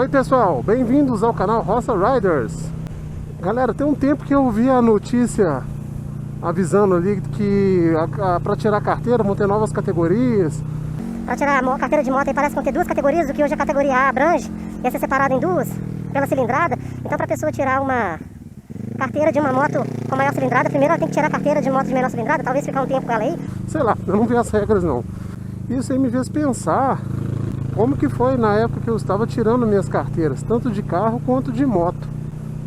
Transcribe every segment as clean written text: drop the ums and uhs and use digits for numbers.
Oi pessoal, bem-vindos ao canal Roça Riders. Galera, tem um tempo que eu vi a notícia avisando ali que para tirar a carteira vão ter novas categorias. Para tirar a carteira de moto aí parece que vão ter duas categorias, o que hoje a categoria A abrange, ia ser separado em duas, pela cilindrada. Então para a pessoa tirar uma carteira de uma moto com maior cilindrada, primeiro ela tem que tirar a carteira de moto de menor cilindrada, talvez ficar um tempo com ela aí. Sei lá, eu não vi as regras não. Isso aí me fez pensar como que foi na época que eu estava tirando minhas carteiras, tanto de carro quanto de moto.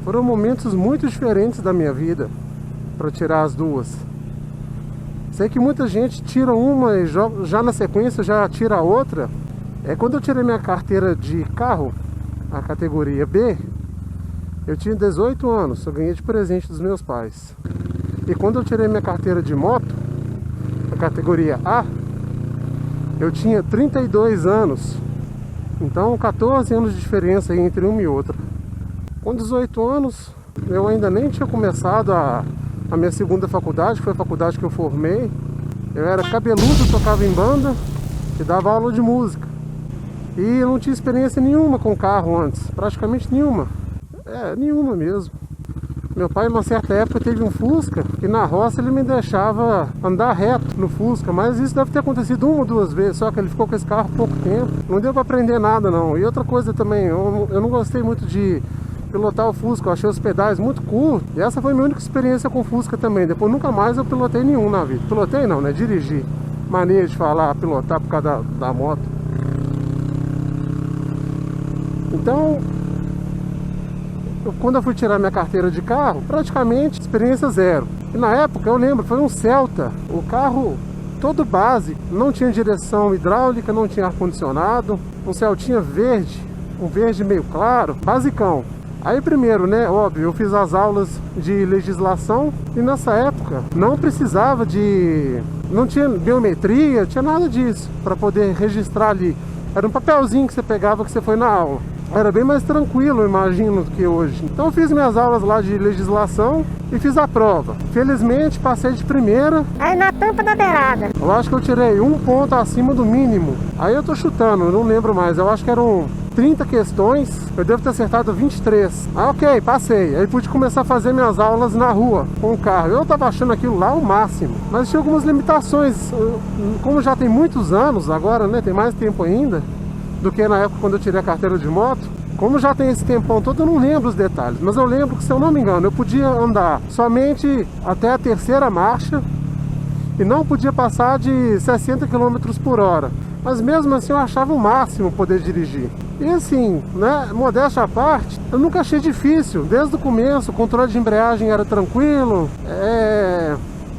Foram momentos muito diferentes da minha vida para tirar as duas. Sei que muita gente tira uma e já na sequência já tira a outra. Quando eu tirei minha carteira de carro, a categoria B, eu tinha 18 anos, eu ganhei de presente dos meus pais. E quando eu tirei minha carteira de moto, a categoria A, eu tinha 32 anos. Então 14 anos de diferença entre uma e outra. Com 18 anos, eu ainda nem tinha começado a minha segunda faculdade, que foi a faculdade que eu formei. Eu era cabeludo, tocava em banda e dava aula de música. E não tinha experiência nenhuma com carro antes, praticamente nenhuma. Nenhuma mesmo. Meu pai, numa certa época, teve um Fusca e na roça ele me deixava andar reto no Fusca, mas isso deve ter acontecido uma ou duas vezes, só que ele ficou com esse carro pouco tempo. Não deu para aprender nada não. E outra coisa também, eu não gostei muito de pilotar o Fusca, eu achei os pedais muito curtos. E essa foi a minha única experiência com o Fusca também. Depois nunca mais eu pilotei nenhum na vida. Pilotei não, né? Dirigi. Mania de falar pilotar por causa da moto. Então, quando eu fui tirar minha carteira de carro, praticamente experiência zero. E na época, eu lembro, foi um Celta. O carro todo básico, não tinha direção hidráulica, não tinha ar-condicionado. Um Celtinha verde, um verde meio claro, basicão. Aí primeiro, né, óbvio, eu fiz as aulas de legislação e nessa época não precisava não tinha biometria, tinha nada disso para poder registrar ali. Era um papelzinho que você pegava que você foi na aula. Era bem mais tranquilo, eu imagino, do que hoje. Então eu fiz minhas aulas lá de legislação e fiz a prova. Felizmente passei de primeira. Aí na tampa da beirada. Eu acho que eu tirei um ponto acima do mínimo. Aí eu tô chutando, eu não lembro mais. Eu acho que eram 30 questões, eu devo ter acertado 23. Ok, passei. Aí pude começar a fazer minhas aulas na rua, com o carro. Eu tava achando aquilo lá o máximo. Mas tinha algumas limitações. Como já tem muitos anos agora, né? Tem mais tempo ainda do que na época quando eu tirei a carteira de moto. Como já tem esse tempão todo, eu não lembro os detalhes. Mas eu lembro que, se eu não me engano, eu podia andar somente até a terceira marcha e não podia passar de 60 km por hora. Mas mesmo assim eu achava o máximo poder dirigir. E assim, né, modéstia à parte, eu nunca achei difícil. Desde o começo, o controle de embreagem era tranquilo.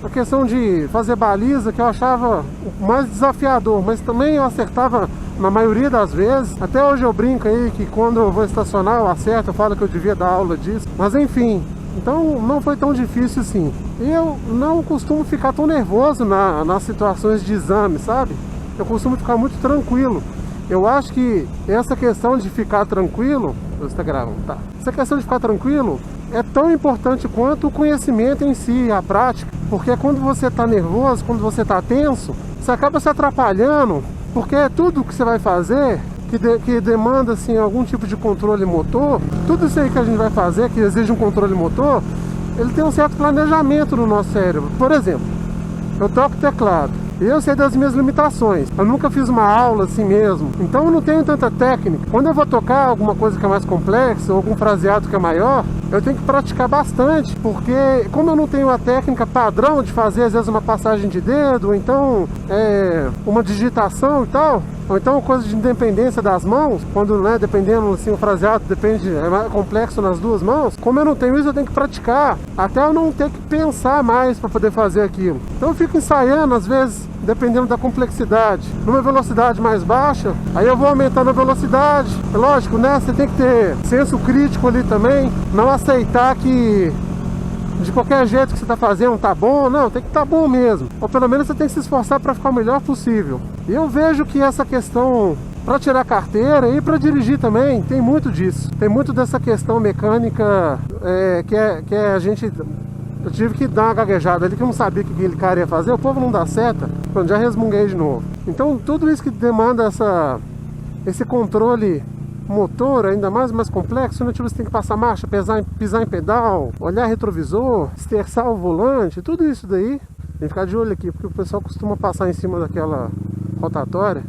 A questão de fazer baliza, que eu achava mais desafiador, mas também eu acertava na maioria das vezes. Até hoje eu brinco aí que quando eu vou estacionar eu acerto, eu falo que eu devia dar aula disso. Mas enfim, então não foi tão difícil assim. E eu não costumo ficar tão nervoso nas situações de exame, sabe? Eu costumo ficar muito tranquilo. Eu acho que essa questão de ficar tranquilo... Você está gravando, tá? Essa questão de ficar tranquilo é tão importante quanto o conhecimento em si, a prática. Porque quando você está nervoso, quando você está tenso, você acaba se atrapalhando, porque tudo que você vai fazer, que demanda assim, algum tipo de controle motor, tudo isso aí que a gente vai fazer, que exige um controle motor, ele tem um certo planejamento no nosso cérebro. Por exemplo, eu toco teclado. Eu sei das minhas limitações. Eu nunca fiz uma aula assim mesmo. Então eu não tenho tanta técnica. Quando eu vou tocar alguma coisa que é mais complexa, ou algum fraseado que é maior, eu tenho que praticar bastante. Porque como eu não tenho a técnica padrão de fazer às vezes uma passagem de dedo, ou então uma digitação e tal, ou então coisa de independência das mãos, quando, né, dependendo assim, o fraseado é mais complexo nas duas mãos. Como eu não tenho isso, eu tenho que praticar até eu não ter que pensar mais para poder fazer aquilo. Então eu fico ensaiando, às vezes, dependendo da complexidade, numa velocidade mais baixa, aí eu vou aumentando a velocidade. Lógico, né, você tem que ter senso crítico ali também, não aceitar que de qualquer jeito que você está fazendo tá bom. Não, tem que estar bom mesmo. Ou pelo menos você tem que se esforçar para ficar o melhor possível. E eu vejo que essa questão para tirar carteira e para dirigir também tem muito disso. Tem muito dessa questão mecânica que a gente... Eu tive que dar uma gaguejada ali que eu não sabia o que aquele cara ia fazer. O povo não dá seta. Já resmunguei de novo. Então tudo isso que demanda esse controle motor ainda mais complexo, né? Tipo, você tem que passar marcha, pisar em pedal, olhar retrovisor, esterçar o volante, tudo isso daí. Tem que ficar de olho aqui, porque o pessoal costuma passar em cima daquela rotatória,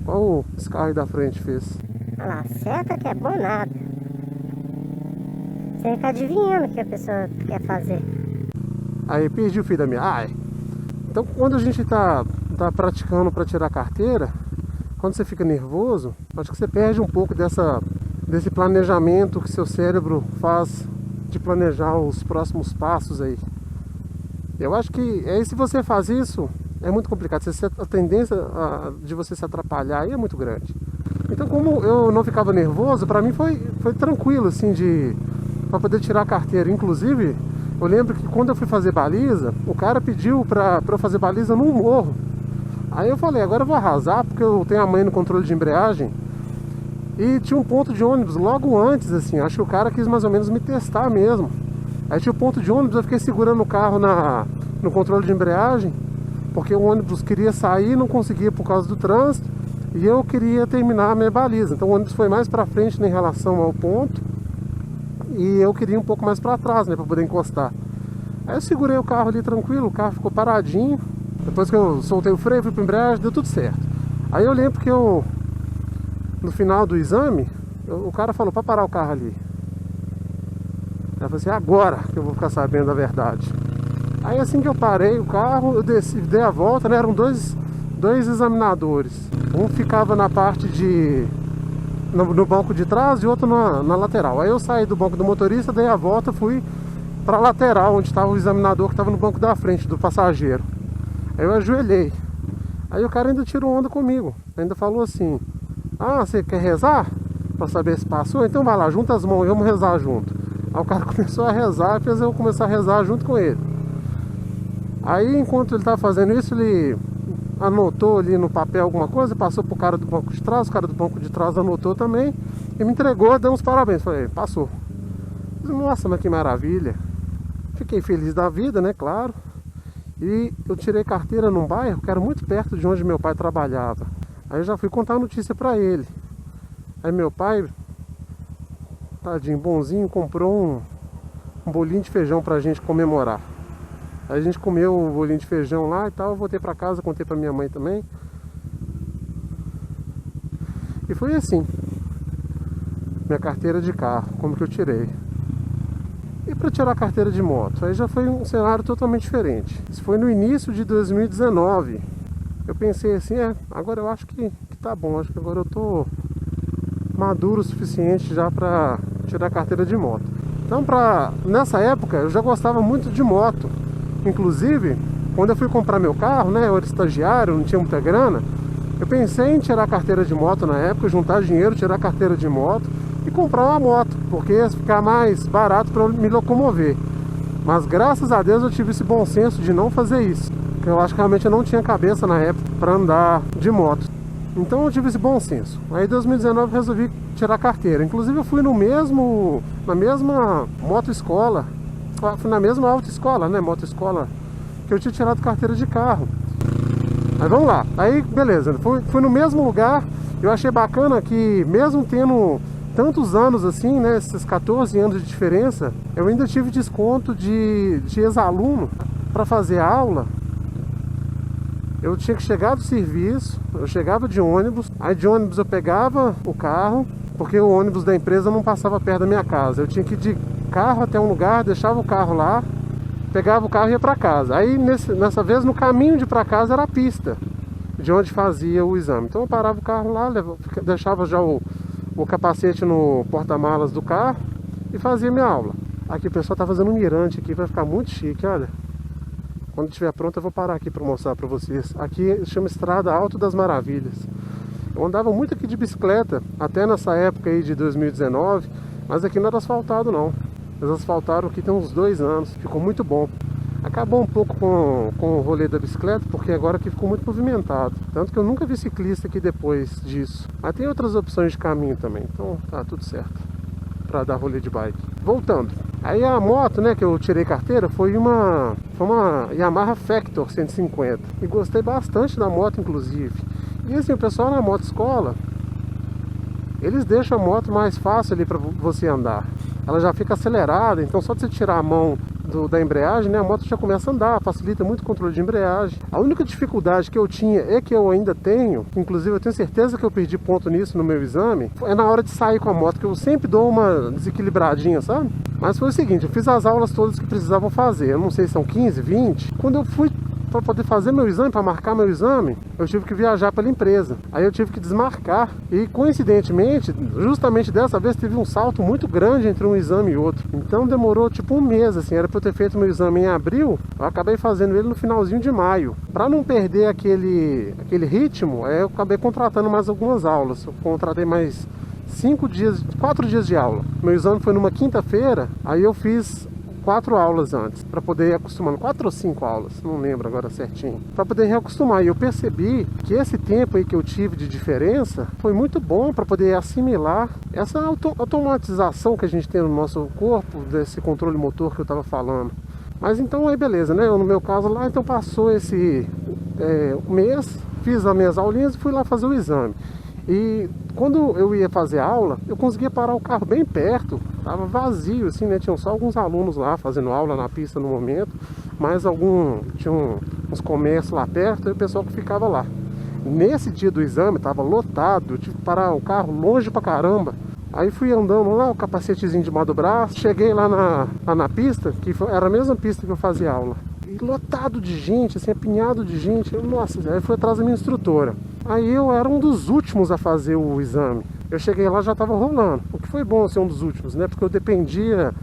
igual esse carro aí da frente fez. Olha lá, seta que é bom nada. Você fica adivinhando o que a pessoa quer fazer. Aí perdi o fio da meada. Então quando a gente tá praticando para tirar a carteira, quando você fica nervoso, acho que você perde um pouco desse planejamento que seu cérebro faz de planejar os próximos passos aí. Eu acho que se você faz isso, é muito complicado. A tendência de você se atrapalhar aí é muito grande. Então, como eu não ficava nervoso, para mim foi tranquilo, assim, para poder tirar a carteira. Inclusive, eu lembro que quando eu fui fazer baliza, o cara pediu para eu fazer baliza num morro. Aí eu falei, agora eu vou arrasar, porque eu tenho a manha no controle de embreagem. E tinha um ponto de ônibus logo antes, assim, acho que o cara quis mais ou menos me testar mesmo. Aí tinha o ponto de ônibus, eu fiquei segurando o carro no controle de embreagem, porque o ônibus queria sair, não conseguia por causa do trânsito, e eu queria terminar a minha baliza. Então o ônibus foi mais para frente em relação ao ponto, e eu queria um pouco mais para trás, né, para poder encostar. Aí eu segurei o carro ali tranquilo, o carro ficou paradinho. Depois que eu soltei o freio, fui para embreagem, deu tudo certo. Aí eu lembro que no final do exame, o cara falou para parar o carro ali. Aí eu falei assim, agora que eu vou ficar sabendo a verdade. Aí assim que eu parei o carro, eu desci, dei a volta, né? Eram dois examinadores. Um ficava na parte no banco de trás e outro na lateral. Aí eu saí do banco do motorista, dei a volta, fui para a lateral, onde estava o examinador que estava no banco da frente, do passageiro. Aí eu ajoelhei. Aí o cara ainda tirou onda comigo. Ainda falou assim, você quer rezar? Para saber se passou? Então vai lá, junta as mãos e vamos rezar junto. Aí o cara começou a rezar e fez eu começar a rezar junto com ele. Aí enquanto ele estava fazendo isso, ele anotou ali no papel alguma coisa, passou pro cara do banco de trás, o cara do banco de trás anotou também e me entregou, deu uns parabéns. Falei, passou. Nossa, mas que maravilha. Fiquei feliz da vida, né, claro. E eu tirei carteira num bairro que era muito perto de onde meu pai trabalhava. Aí eu já fui contar a notícia pra ele. Aí meu pai, tadinho, bonzinho, comprou um bolinho de feijão pra gente comemorar. Aí a gente comeu o bolinho de feijão lá e tal, eu voltei pra casa, contei pra minha mãe também. E foi assim, minha carteira de carro, como que eu tirei. E para tirar a carteira de moto, aí já foi um cenário totalmente diferente. Isso foi no início de 2019. Eu pensei assim, agora eu acho que tá bom, acho que agora eu tô maduro o suficiente já para tirar a carteira de moto. Então nessa época eu já gostava muito de moto. Inclusive, quando eu fui comprar meu carro, né, eu era estagiário, não tinha muita grana, eu pensei em tirar a carteira de moto na época, juntar dinheiro, tirar a carteira de moto e comprar uma moto, porque ia ficar mais barato para me locomover. Mas graças a Deus eu tive esse bom senso de não fazer isso, porque eu acho que realmente eu não tinha cabeça na época para andar de moto. Então eu tive esse bom senso. Aí em 2019 eu resolvi tirar a carteira. Inclusive eu fui na mesma motoescola, fui na mesma autoescola, né, motoescola, que eu tinha tirado carteira de carro. Mas vamos lá, aí beleza, fui no mesmo lugar. Eu achei bacana que mesmo tendo tantos anos assim, né, esses 14 anos de diferença, eu ainda tive desconto de ex-aluno para fazer aula. Eu tinha que chegar do serviço, eu chegava de ônibus, aí de ônibus eu pegava o carro, porque o ônibus da empresa não passava perto da minha casa. Eu tinha que ir de carro até um lugar, deixava o carro lá, pegava o carro e ia para casa. Aí nessa vez no caminho de para casa era a pista de onde fazia o exame. Então eu parava o carro lá, deixava já o capacete no porta-malas do carro e fazia minha aula. Aqui o pessoal tá fazendo um mirante aqui, vai ficar muito chique, olha. Quando estiver pronto eu vou parar aqui para mostrar para vocês. Aqui chama Estrada Alto das Maravilhas. Eu andava muito aqui de bicicleta, até nessa época aí de 2019, mas aqui não era asfaltado não. Eles asfaltaram aqui tem uns 2 anos, ficou muito bom. Acabou um pouco com o rolê da bicicleta, porque agora aqui ficou muito movimentado. Tanto que eu nunca vi ciclista aqui depois disso. Mas tem outras opções de caminho também, então tá tudo certo para dar rolê de bike. Voltando, aí a moto, né, que eu tirei carteira foi uma Yamaha Factor 150. E gostei bastante da moto, inclusive. E assim, o pessoal na motoescola eles deixam a moto mais fácil ali para você andar. Ela já fica acelerada, então só de você tirar a mão da embreagem, né, a moto já começa a andar, facilita muito o controle de embreagem. A única dificuldade que eu tinha e que eu ainda tenho, inclusive eu tenho certeza que eu perdi ponto nisso no meu exame, é na hora de sair com a moto, que eu sempre dou uma desequilibradinha, sabe? Mas foi o seguinte, eu fiz as aulas todas que precisavam fazer, eu não sei se são 15, 20. Quando eu fui para poder fazer meu exame, para marcar meu exame, eu tive que viajar pela empresa. Aí eu tive que desmarcar. E coincidentemente, justamente dessa vez, teve um salto muito grande entre um exame e outro. Então demorou tipo um mês, assim. Era para eu ter feito meu exame em abril, eu acabei fazendo ele no finalzinho de maio. Para não perder aquele ritmo, eu acabei contratando mais algumas aulas. Eu contratei mais 4 dias de aula. Meu exame foi numa quinta-feira, aí eu fiz 4 aulas antes, para poder ir acostumando, 4 ou 5 aulas, não lembro agora certinho, para poder reacostumar. E eu percebi que esse tempo aí que eu tive de diferença foi muito bom para poder assimilar essa automatização que a gente tem no nosso corpo, desse controle motor que eu estava falando. Mas então aí beleza, né? No meu caso lá, então passou esse mês, fiz as minhas aulinhas e fui lá fazer o exame. E quando eu ia fazer aula, eu conseguia parar o carro bem perto, tava vazio assim, né? Tinham só alguns alunos lá fazendo aula na pista no momento, mas tinha uns comércios lá perto e o pessoal que ficava lá. Nesse dia do exame tava lotado, eu tive que parar o carro longe pra caramba. Aí fui andando lá, o capacetezinho de do braço, cheguei lá na pista, que era a mesma pista que eu fazia aula. E lotado de gente, assim, apinhado de gente. Nossa, aí fui atrás da minha instrutora. Aí eu era um dos últimos a fazer o exame. Eu cheguei lá, já estava rolando. O que foi bom ser um dos últimos, né? Porque eu dependia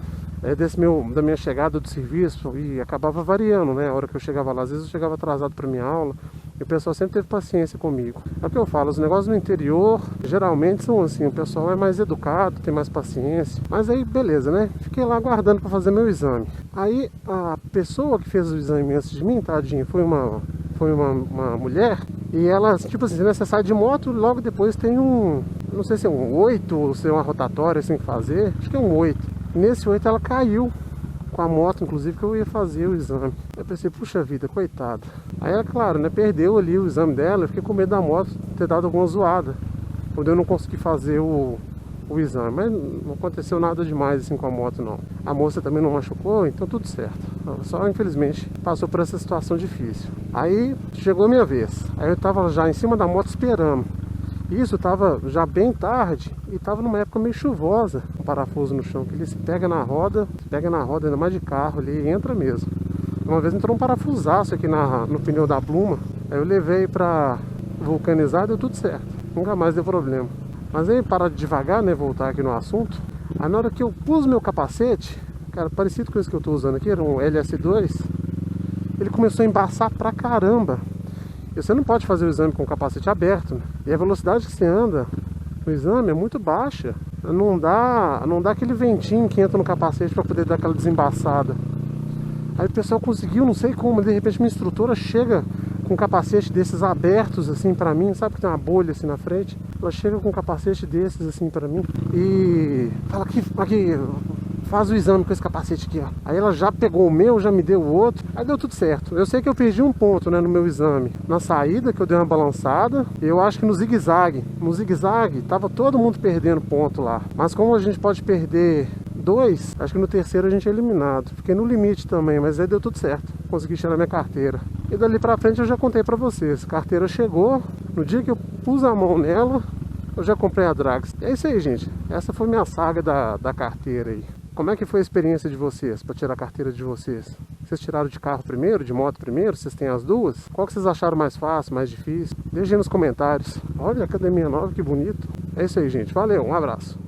da minha chegada do serviço e acabava variando, né? A hora que eu chegava lá, às vezes eu chegava atrasado para minha aula. E o pessoal sempre teve paciência comigo. É o que eu falo, os negócios no interior geralmente são assim, o pessoal é mais educado, tem mais paciência. Mas aí beleza, né? Fiquei lá aguardando para fazer meu exame. Aí a pessoa que fez o exame antes de mim, tadinha, foi uma mulher. E ela, tipo assim, você sai de moto, logo depois tem não sei se é um 8 ou se é uma rotatória assim que fazer, acho que é um 8. E nesse 8 ela caiu com a moto, inclusive, que eu ia fazer o exame. Eu pensei, puxa vida, coitada. Aí ela, claro, né, perdeu ali o exame dela, eu fiquei com medo da moto ter dado alguma zoada, quando eu não consegui fazer o exame. Mas não aconteceu nada demais assim com a moto, não. A moça também não machucou, então tudo certo. Só, infelizmente, passou por essa situação difícil. Aí chegou a minha vez. Aí eu tava já em cima da moto esperando. Isso tava já bem tarde e tava numa época meio chuvosa, um parafuso no chão, que ele se pega na roda, ainda mais de carro ali, e entra mesmo. Uma vez entrou um parafusaço aqui no pneu da pluma, aí eu levei pra vulcanizar, deu tudo certo, nunca mais deu problema. Mas aí, parar devagar, né, voltar aqui no assunto, aí na hora que eu pus meu capacete, cara, parecido com esse que eu tô usando aqui, era um LS2, ele começou a embaçar pra caramba. E você não pode fazer o exame com o capacete aberto, né? E a velocidade que você anda no exame é muito baixa. Não dá aquele ventinho que entra no capacete para poder dar aquela desembaçada. Aí o pessoal conseguiu, não sei como, de repente minha instrutora chega com um capacete desses abertos assim pra mim, sabe que tem uma bolha assim na frente? Ela chega com um capacete desses assim pra mim e fala aqui, faz o exame com esse capacete aqui, ó. Aí ela já pegou o meu, já me deu o outro. Aí deu tudo certo. Eu sei que eu perdi um ponto, né, no meu exame. Na saída, que eu dei uma balançada. Eu acho que no zigue-zague. No zigue-zague, tava todo mundo perdendo ponto lá. Mas como a gente pode perder 2, acho que no terceiro a gente é eliminado. Fiquei no limite também, mas aí deu tudo certo. Consegui tirar minha carteira. E dali pra frente eu já contei pra vocês. A carteira chegou. No dia que eu pus a mão nela, eu já comprei a Drax. É isso aí, gente. Essa foi minha saga da carteira aí. Como é que foi a experiência de vocês para tirar a carteira de vocês? Vocês tiraram de carro primeiro, de moto primeiro? Vocês têm as duas? Qual que vocês acharam mais fácil, mais difícil? Deixem nos comentários. Olha a academia nova, que bonito. É isso aí, gente. Valeu, um abraço.